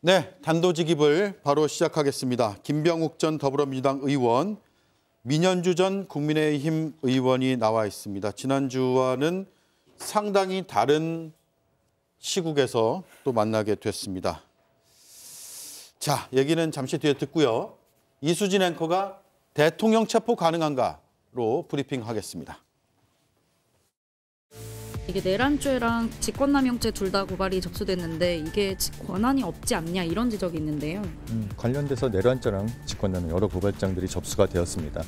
네, 단도직입을 바로 시작하겠습니다. 김병욱 전 더불어민주당 의원, 민현주 전 국민의힘 의원이 나와 있습니다. 지난주와는 상당히 다른 시국에서 또 만나게 됐습니다. 자, 얘기는 잠시 뒤에 듣고요. 이수진 앵커가 대통령 체포 가능한가로 브리핑하겠습니다. 이게 내란죄랑 직권남용죄 둘 다 고발이 접수됐는데 이게 권한이 없지 않냐 이런 지적이 있는데요. 관련돼서 내란죄랑 직권남용 여러 고발장들이 접수가 되었습니다.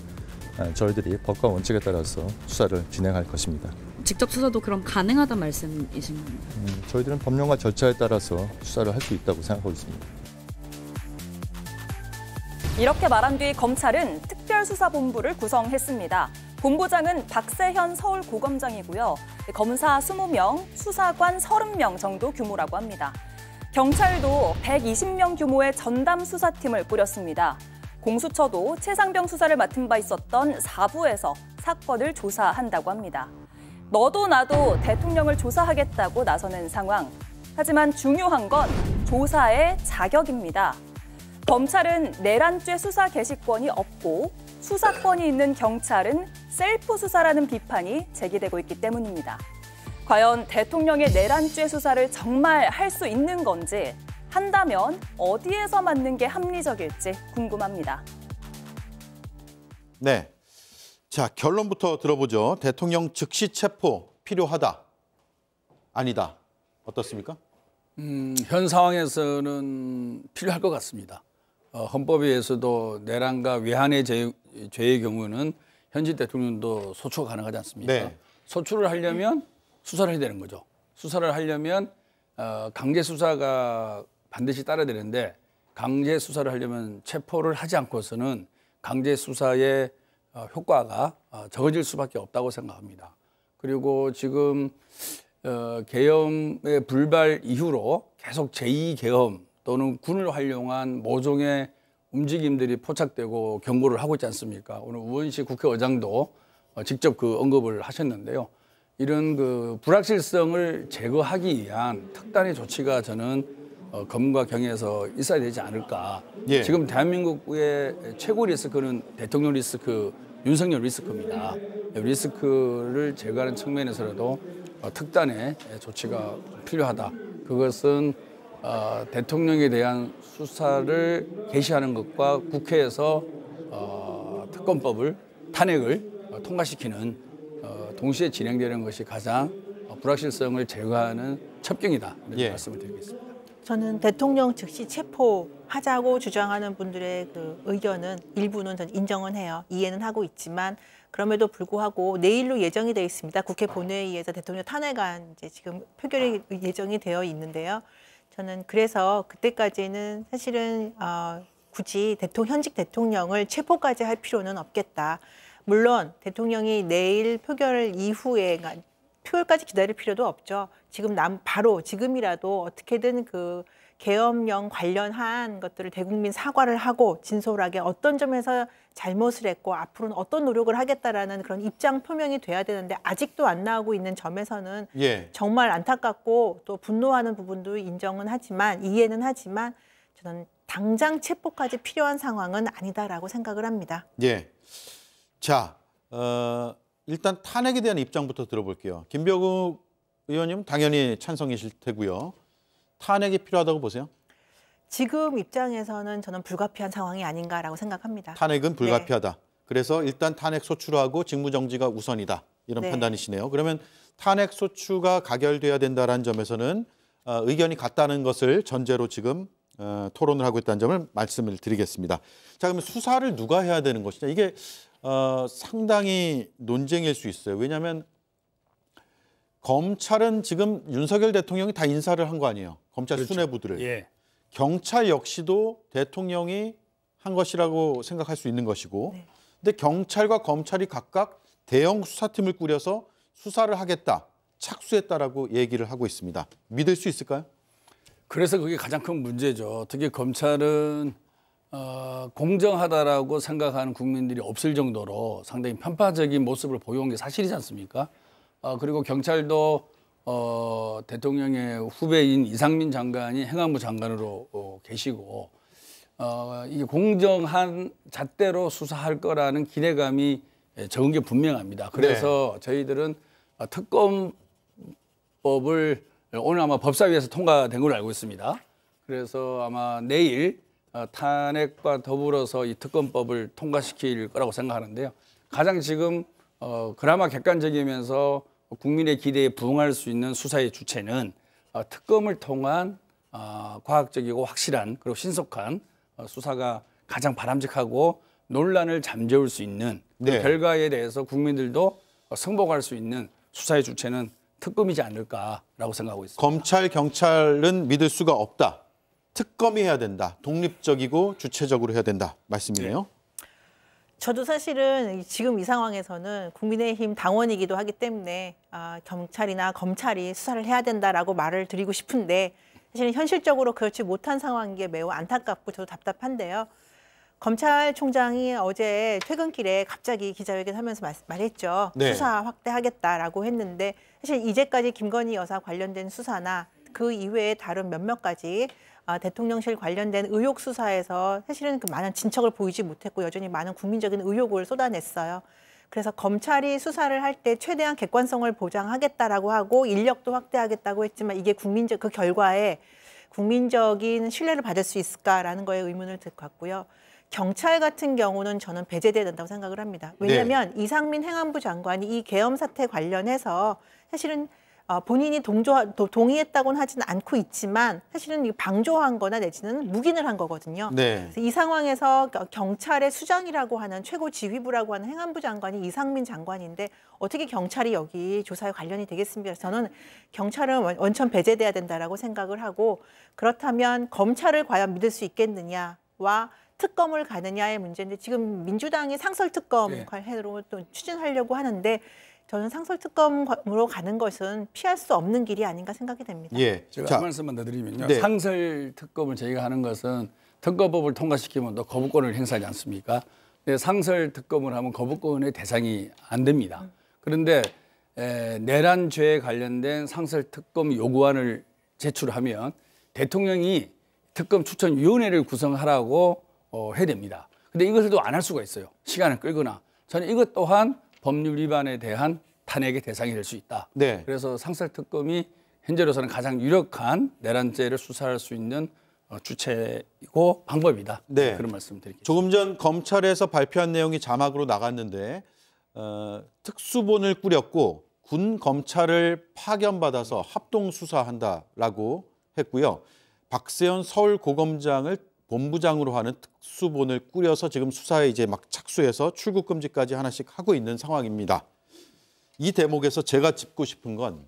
저희들이 법과 원칙에 따라서 수사를 진행할 것입니다. 직접 수사도 그럼 가능하단 말씀이신 겁니까? 저희들은 법령과 절차에 따라서 수사를 할 수 있다고 생각하고 있습니다. 이렇게 말한 뒤 검찰은 특별수사본부를 구성했습니다. 본부장은 박세현 서울고검장이고요. 검사 20명, 수사관 30명 정도 규모라고 합니다. 경찰도 120명 규모의 전담 수사팀을 꾸렸습니다. 공수처도 최상병 수사를 맡은 바 있었던 4부에서 사건을 조사한다고 합니다. 너도 나도 대통령을 조사하겠다고 나서는 상황. 하지만 중요한 건 조사의 자격입니다. 검찰은 내란죄 수사 개시권이 없고 수사권이 있는 경찰은 셀프 수사라는 비판이 제기되고 있기 때문입니다. 과연 대통령의 내란죄 수사를 정말 할 수 있는 건지, 한다면 어디에서 맞는 게 합리적일지 궁금합니다. 네, 자 결론부터 들어보죠. 대통령 즉시 체포 필요하다, 아니다. 어떻습니까? 현 상황에서는 필요할 것 같습니다. 헌법에 의해서도 내란과 외환의 죄의 경우는 현직 대통령도 소추가 가능하지 않습니까? 네. 소추를 하려면 수사를 해야 되는 거죠. 수사를 하려면 강제 수사가 반드시 따라야 되는데, 강제 수사를 하려면 체포를 하지 않고서는 강제 수사의 효과가 적어질 수밖에 없다고 생각합니다. 그리고 지금 계엄의 불발 이후로 계속 제2계엄 또는 군을 활용한 모종의 움직임들이 포착되고 경고를 하고 있지 않습니까? 오늘 우원식 국회의장도 직접 그 언급을 하셨는데요. 이런 그 불확실성을 제거하기 위한 특단의 조치가 저는 검과 경에서 있어야 되지 않을까. 예. 지금 대한민국의 최고 리스크는 대통령 리스크, 윤석열 리스크입니다. 리스크를 제거하는 측면에서라도 특단의 조치가 필요하다. 그것은 대통령에 대한 수사를 개시하는 것과 국회에서 특검법을 탄핵을 통과시키는 동시에 진행되는 것이 가장 불확실성을 제거하는 첩경이다, 이런 말씀을 드리겠습니다. 저는 대통령 즉시 체포하자고 주장하는 분들의 그 의견은 일부는 저는 인정은 해요. 이해는 하고 있지만 그럼에도 불구하고 내일로 예정이 되어 있습니다. 국회 본회의에서 대통령 탄핵안 이제 지금 표결이 예정이 되어 있는데요. 저는 그래서 그때까지는 사실은 굳이 현직 대통령을 체포까지 할 필요는 없겠다. 물론 대통령이 내일 표결 이후에 표결까지 기다릴 필요도 없죠. 지금 바로 지금이라도 어떻게든 그 계엄령 관련한 것들을 대국민 사과를 하고 진솔하게 어떤 점에서 잘못을 했고 앞으로는 어떤 노력을 하겠다라는 그런 입장 표명이 돼야 되는데 아직도 안 나오고 있는 점에서는 정말 안타깝고 또 분노하는 부분도 인정은 하지만 이해는 하지만 저는 당장 체포까지 필요한 상황은 아니다라고 생각을 합니다. 예. 자, 일단 탄핵에 대한 입장부터 들어볼게요. 김병욱 의원님 당연히 찬성이실 테고요. 탄핵이 필요하다고 보세요? 지금 입장에서는 저는 불가피한 상황이 아닌가라고 생각합니다. 탄핵은 불가피하다. 네. 그래서 일단 탄핵 소추를 하고 직무정지가 우선이다. 이런 판단이시네요. 그러면 탄핵 소추가 가결돼야 된다는 점에서는 의견이 같다는 것을 전제로 지금 토론을 하고 있다는 점을 말씀을 드리겠습니다. 자, 그러면 수사를 누가 해야 되는 것이냐. 이게 상당히 논쟁일 수 있어요. 왜냐하면 검찰은 지금 윤석열 대통령이 다 인사를 한 거 아니에요. 검찰 그렇죠. 수뇌부들을. 예. 경찰 역시도 대통령이 한 것이라고 생각할 수 있는 것이고 근데 경찰과 검찰이 각각 대형 수사팀을 꾸려서 수사를 하겠다, 착수했다라고 얘기를 하고 있습니다. 믿을 수 있을까요? 그래서 그게 가장 큰 문제죠. 특히 검찰은 공정하다라고 생각하는 국민들이 없을 정도로 상당히 편파적인 모습을 보여온 게 사실이지 않습니까? 그리고 경찰도 대통령의 후배인 이상민 장관이 행안부 장관으로 계시고 이게 공정한 잣대로 수사할 거라는 기대감이 적은 게 분명합니다. 그래서 저희들은 특검법을 오늘 아마 법사위에서 통과된 걸로 알고 있습니다. 그래서 아마 내일 탄핵과 더불어서 이 특검법을 통과시킬 거라고 생각하는데요. 가장 지금 그나마 객관적이면서 국민의 기대에 부응할 수 있는 수사의 주체는 특검을 통한 과학적이고 확실한 그리고 신속한 수사가 가장 바람직하고 논란을 잠재울 수 있는 그 네. 결과에 대해서 국민들도 승복할 수 있는 수사의 주체는 특검이지 않을까라고 생각하고 있습니다. 검찰, 경찰은 믿을 수가 없다. 특검이 해야 된다. 독립적이고 주체적으로 해야 된다. 말씀이네요. 저도 사실은 지금 이 상황에서는 국민의힘 당원이기도 하기 때문에 경찰이나 검찰이 수사를 해야 된다라고 말을 드리고 싶은데 사실은 현실적으로 그렇지 못한 상황인 게 매우 안타깝고 저도 답답한데요. 검찰총장이 어제 퇴근길에 갑자기 기자회견하면서 말했죠. 네. 수사 확대하겠다라고 했는데 사실 이제까지 김건희 여사 관련된 수사나 그 이외에 다른 몇몇 가지 대통령실 관련된 의혹 수사에서 사실은 그 많은 진척을 보이지 못했고 여전히 많은 국민적인 의혹을 쏟아냈어요. 그래서 검찰이 수사를 할 때 최대한 객관성을 보장하겠다라고 하고 인력도 확대하겠다고 했지만 이게 그 결과에 국민적인 신뢰를 받을 수 있을까라는 거에 의문을 갖고요. 경찰 같은 경우는 저는 배제돼야 된다고 생각을 합니다. 왜냐하면 이상민 행안부 장관이 이 계엄 사태 관련해서 사실은 본인이 동의했다고는 하지는 않고 있지만 사실은 방조한 거나 내지는 묵인을 한 거거든요. 네. 그래서 이 상황에서 경찰의 수장이라고 하는 최고 지휘부라고 하는 행안부 장관이 이상민 장관인데 어떻게 경찰이 여기 조사에 관련이 되겠습니까? 저는 경찰은 원천 배제돼야 된다라고 생각을 하고 그렇다면 검찰을 과연 믿을 수 있겠느냐와 특검을 가느냐의 문제인데 지금 민주당이 상설특검으로 또 추진하려고 하는데 저는 상설특검으로 가는 것은 피할 수 없는 길이 아닌가 생각이 됩니다. 예. 제가 한 말씀만 더 드리면요. 네. 상설특검을 저희가 하는 것은 특검법을 통과시키면 또 거부권을 행사하지 않습니까? 근데 상설특검을 하면 거부권의 대상이 안 됩니다. 그런데 내란죄에 관련된 상설특검 요구안을 제출하면 대통령이 특검 추천위원회를 구성하라고 해야 됩니다. 근데 이것을 또 안 할 수가 있어요. 시간을 끌거나. 저는 이것 또한 법률 위반에 대한 탄핵의 대상이 될 수 있다. 네. 그래서 상설특검이 현재로서는 가장 유력한 내란죄를 수사할 수 있는 주체이고 방법이다. 네. 그런 말씀 드리겠습니다. 조금 전 검찰에서 발표한 내용이 자막으로 나갔는데 특수본을 꾸렸고 군 검찰을 파견받아서 합동 수사한다라고 했고요. 박세현 서울고검장을 본부장으로 하는 특수본을 꾸려서 지금 수사에 이제 막 착수해서 출국 금지까지 하나씩 하고 있는 상황입니다. 이 대목에서 제가 짚고 싶은 건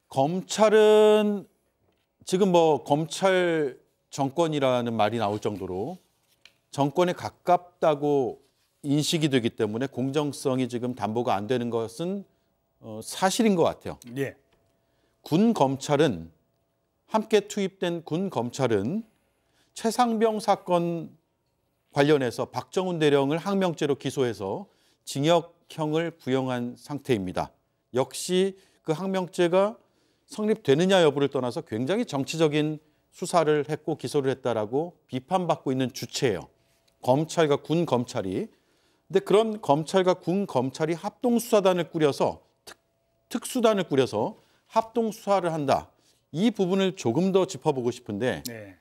검찰은 지금 뭐 검찰 정권이라는 말이 나올 정도로 정권에 가깝다고 인식이 되기 때문에 공정성이 지금 담보가 안 되는 것은 사실인 것 같아요. 예. 군 검찰은 함께 투입된 군 검찰은 최상병 사건 관련해서 박정훈 대령을 항명죄로 기소해서 징역형을 구형한 상태입니다. 역시 그 항명죄가 성립되느냐 여부를 떠나서 굉장히 정치적인 수사를 했고 기소를 했다라고 비판받고 있는 주체예요. 검찰과 군 검찰이. 근데 그런 검찰과 군 검찰이 합동수사단을 꾸려서 특수단을 꾸려서 합동수사를 한다. 이 부분을 조금 더 짚어보고 싶은데 네.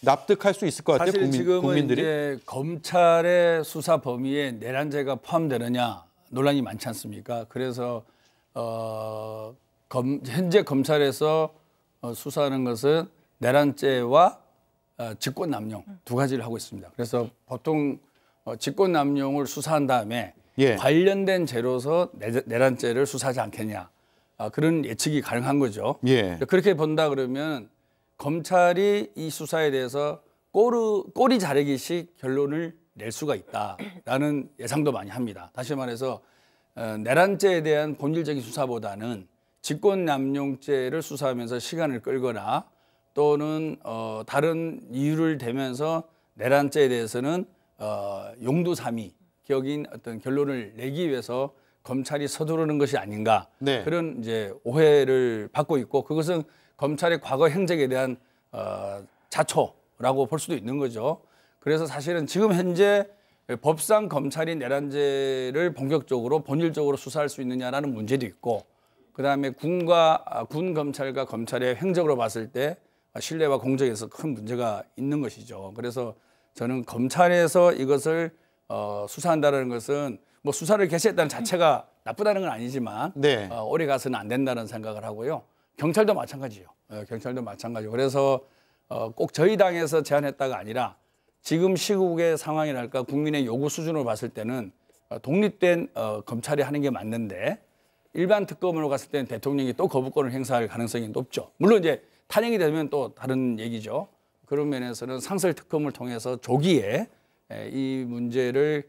납득할 수 있을 것 같아요. 사실 지금은 국민들이. 이제 검찰의 수사 범위에 내란죄가 포함되느냐 논란이 많지 않습니까? 그래서 현재 검찰에서 수사하는 것은 내란죄와 직권남용 두 가지를 하고 있습니다. 그래서 보통 직권남용을 수사한 다음에 예. 관련된 죄로서 내란죄를 수사하지 않겠냐. 그런 예측이 가능한 거죠. 예. 그렇게 본다 그러면 검찰이 이 수사에 대해서 꼬리 자르기식 결론을 낼 수가 있다라는 예상도 많이 합니다. 다시 말해서 내란죄에 대한 본질적인 수사보다는 직권남용죄를 수사하면서 시간을 끌거나 또는 다른 이유를 대면서 내란죄에 대해서는 용두사미 격인 어떤 결론을 내기 위해서 검찰이 서두르는 것이 아닌가 네. 그런 이제 오해를 받고 있고 그것은 검찰의 과거 행적에 대한 자초라고 볼 수도 있는 거죠. 그래서 사실은 지금 현재 법상 검찰이 내란죄를 본격적으로 본질적으로 수사할 수 있느냐라는 문제도 있고 그다음에 군 검찰과 검찰의 행적으로 봤을 때 신뢰와 공정에서 큰 문제가 있는 것이죠. 그래서 저는 검찰에서 이것을 수사한다는 것은 뭐 수사를 개시했다는 자체가 나쁘다는 건 아니지만 네. 오래 가서는 안 된다는 생각을 하고요. 경찰도 마찬가지요. 경찰도 마찬가지고 그래서 꼭 저희 당에서 제안했다가 아니라 지금 시국의 상황이랄까 국민의 요구 수준으로 봤을 때는 독립된 검찰이 하는 게 맞는데 일반 특검으로 갔을 때는 대통령이 또 거부권을 행사할 가능성이 높죠. 물론 이제 탄핵이 되면 또 다른 얘기죠. 그런 면에서는 상설 특검을 통해서 조기에 이 문제를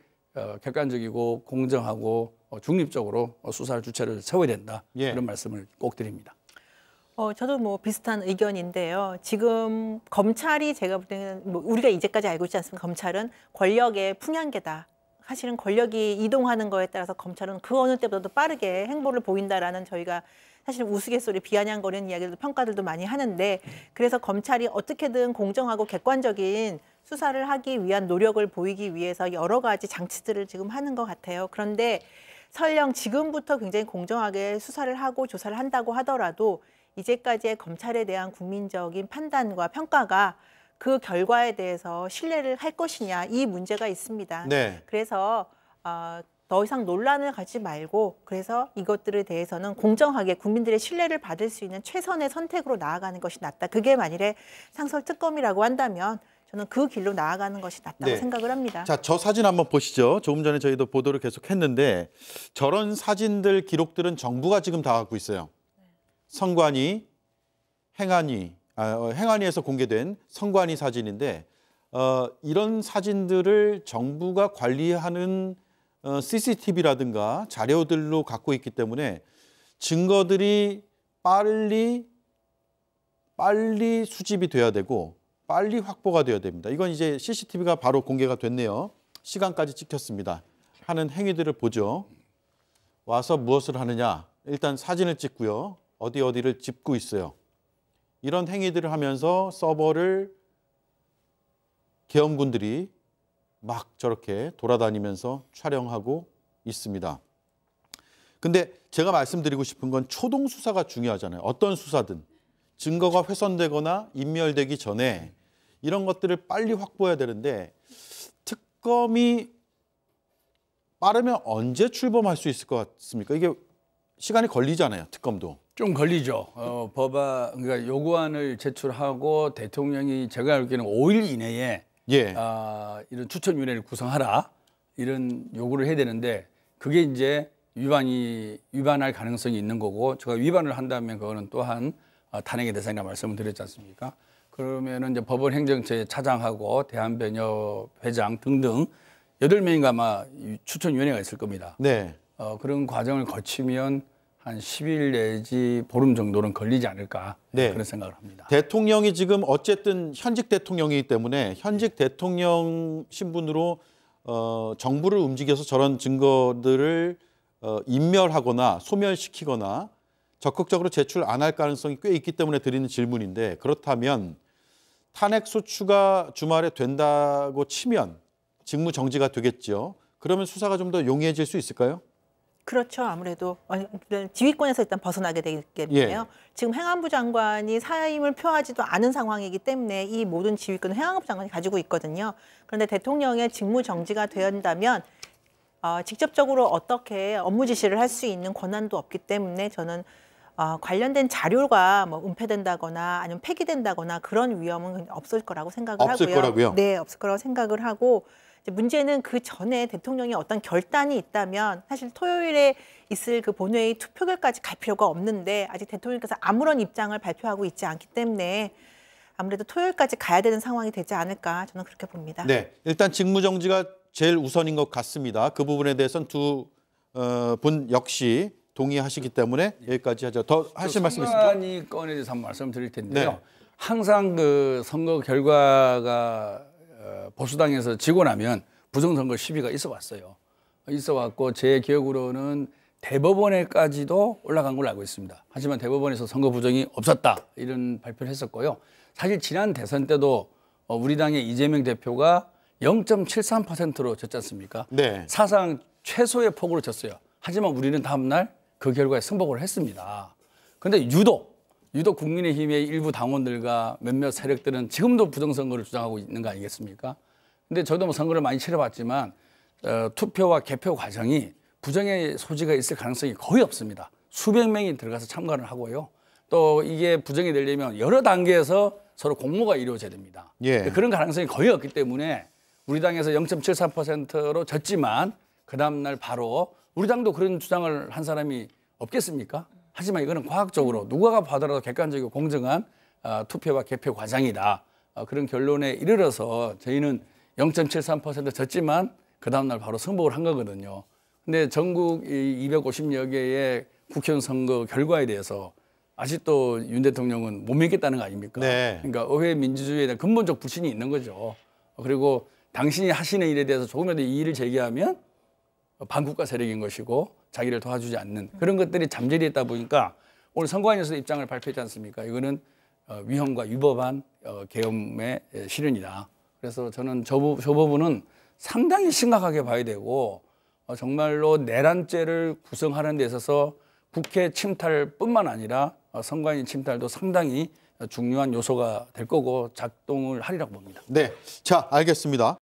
객관적이고 공정하고 중립적으로 수사할 주체를 세워야 된다. 예. 그런 말씀을 꼭 드립니다. 저도 뭐 비슷한 의견인데요. 지금 검찰이 제가 볼 때는 뭐 우리가 이제까지 알고 있지 않습니까? 검찰은 권력의 풍향계다. 사실은 권력이 이동하는 거에 따라서 검찰은 그 어느 때보다도 빠르게 행보를 보인다라는 저희가 사실 우스갯소리 비아냥거리는 이야기들도 평가들도 많이 하는데 그래서 검찰이 어떻게든 공정하고 객관적인 수사를 하기 위한 노력을 보이기 위해서 여러 가지 장치들을 지금 하는 것 같아요. 그런데 설령 지금부터 굉장히 공정하게 수사를 하고 조사를 한다고 하더라도 이제까지의 검찰에 대한 국민적인 판단과 평가가 그 결과에 대해서 신뢰를 할 것이냐 이 문제가 있습니다. 네. 그래서 더 이상 논란을 가지 말고 그래서 이것들에 대해서는 공정하게 국민들의 신뢰를 받을 수 있는 최선의 선택으로 나아가는 것이 낫다. 그게 만일에 상설 특검이라고 한다면 저는 그 길로 나아가는 것이 낫다고 네. 생각을 합니다. 자, 저 사진 한번 보시죠. 조금 전에 저희도 보도를 계속했는데 저런 사진들 기록들은 정부가 지금 다 갖고 있어요. 성관이, 행안위에서 공개된 성관이 사진인데 이런 사진들을 정부가 관리하는 CCTV라든가 자료들로 갖고 있기 때문에 증거들이 빨리 수집이 돼야 되고 빨리 확보가 돼야 됩니다. 이건 이제 CCTV가 바로 공개가 됐네요. 시간까지 찍혔습니다. 하는 행위들을 보죠. 와서 무엇을 하느냐. 일단 사진을 찍고요. 어디를 짚고 있어요. 이런 행위들을 하면서 서버를 계엄군들이 막 저렇게 돌아다니면서 촬영하고 있습니다. 근데 제가 말씀드리고 싶은 건 초동 수사가 중요하잖아요. 어떤 수사든 증거가 훼손되거나 인멸되기 전에 이런 것들을 빨리 확보해야 되는데 특검이 빠르면 언제 출범할 수 있을 것 같습니까? 이게 시간이 걸리잖아요. 특검도. 좀 걸리죠. 그러니까 요구안을 제출하고 대통령이 제가 알기로는 5일 이내에 예. 이런 추천위원회를 구성하라 이런 요구를 해야 되는데 그게 이제 위반할 가능성이 있는 거고 제가 위반을 한다면 그거는 또한 탄핵의 대상이라 말씀을 드렸지 않습니까? 그러면은 이제 법원 행정처의 차장하고 대한변협 회장 등등 8명인가 아마 추천위원회가 있을 겁니다. 네. 그런 과정을 거치면 한 10일 내지 보름 정도는 걸리지 않을까 네. 그런 생각을 합니다. 대통령이 지금 어쨌든 현직 대통령이기 때문에 현직 대통령 신분으로 정부를 움직여서 저런 증거들을 인멸하거나 소멸시키거나 적극적으로 제출 안 할 가능성이 꽤 있기 때문에 드리는 질문인데 그렇다면 탄핵 소추가 주말에 된다고 치면 직무 정지가 되겠죠. 그러면 수사가 좀 더 용이해질 수 있을까요? 그렇죠. 아무래도 지휘권에서 일단 벗어나게 되겠네요. 예. 지금 행안부 장관이 사임을 표하지도 않은 상황이기 때문에 이 모든 지휘권을 행안부 장관이 가지고 있거든요. 그런데 대통령의 직무 정지가 된다면 직접적으로 어떻게 업무 지시를 할 수 있는 권한도 없기 때문에 저는 관련된 자료가 뭐 은폐된다거나 아니면 폐기된다거나 그런 위험은 없을 거라고 생각을 하고요. 없을 거라고요? 네, 없을 거라고 생각을 하고 문제는 그 전에 대통령이 어떤 결단이 있다면 사실 토요일에 있을 그 본회의 투표결까지 갈 필요가 없는데 아직 대통령께서 아무런 입장을 발표하고 있지 않기 때문에 아무래도 토요일까지 가야 되는 상황이 되지 않을까 저는 그렇게 봅니다. 네, 일단 직무 정지가 제일 우선인 것 같습니다. 그 부분에 대해서는 두 분 역시 동의하시기 때문에 여기까지 하죠. 더 하실 말씀 있습니까? 성관이 건에 대해서 한번 말씀드릴 텐데요. 네. 항상 그 선거 결과가 보수당에서 지고 나면 부정선거 시비가 있어 왔어요. 있어 왔고 제 기억으로는 대법원에까지도 올라간 걸로 알고 있습니다. 하지만 대법원에서 선거 부정이 없었다 이런 발표를 했었고요. 사실 지난 대선 때도 우리 당의 이재명 대표가 0.73%로 졌지 않습니까? 네. 사상 최소의 폭으로 졌어요. 하지만 우리는 다음 날 그 결과에 승복을 했습니다. 그런데 유독 국민의힘의 일부 당원들과 몇몇 세력들은 지금도 부정선거를 주장하고 있는 거 아니겠습니까? 근데 저도 뭐 선거를 많이 치러봤지만 투표와 개표 과정이 부정의 소지가 있을 가능성이 거의 없습니다. 수백 명이 들어가서 참가를 하고요. 또 이게 부정이 되려면 여러 단계에서 서로 공모가 이루어져야 됩니다. 예. 그런 가능성이 거의 없기 때문에 우리 당에서 0.73%로 졌지만 그 다음 날 바로 우리 당도 그런 주장을 한 사람이 없겠습니까? 하지만 이거는 과학적으로 누가 봐더라도 객관적이고 공정한 투표와 개표 과정이다. 그런 결론에 이르러서 저희는 0.73% 졌지만 그 다음 날 바로 승복을 한 거거든요. 근데 전국 250여 개의 국회의원 선거 결과에 대해서 아직도 윤 대통령은 못 믿겠다는 거 아닙니까? 네. 그러니까 의회 민주주의에 대한 근본적 불신이 있는 거죠. 그리고 당신이 하시는 일에 대해서 조금이라도 이의를 제기하면 반국가 세력인 것이고 자기를 도와주지 않는 그런 것들이 잠재되어 있다 보니까 오늘 선관위에서 입장을 발표했지 않습니까? 이거는 위헌과 위법한 계엄의 실현이다. 그래서 저는 저 부분은 상당히 심각하게 봐야 되고 정말로 내란죄를 구성하는 데 있어서 국회 침탈뿐만 아니라 선관위 침탈도 상당히 중요한 요소가 될 거고 작동을 하리라고 봅니다. 네. 자, 알겠습니다.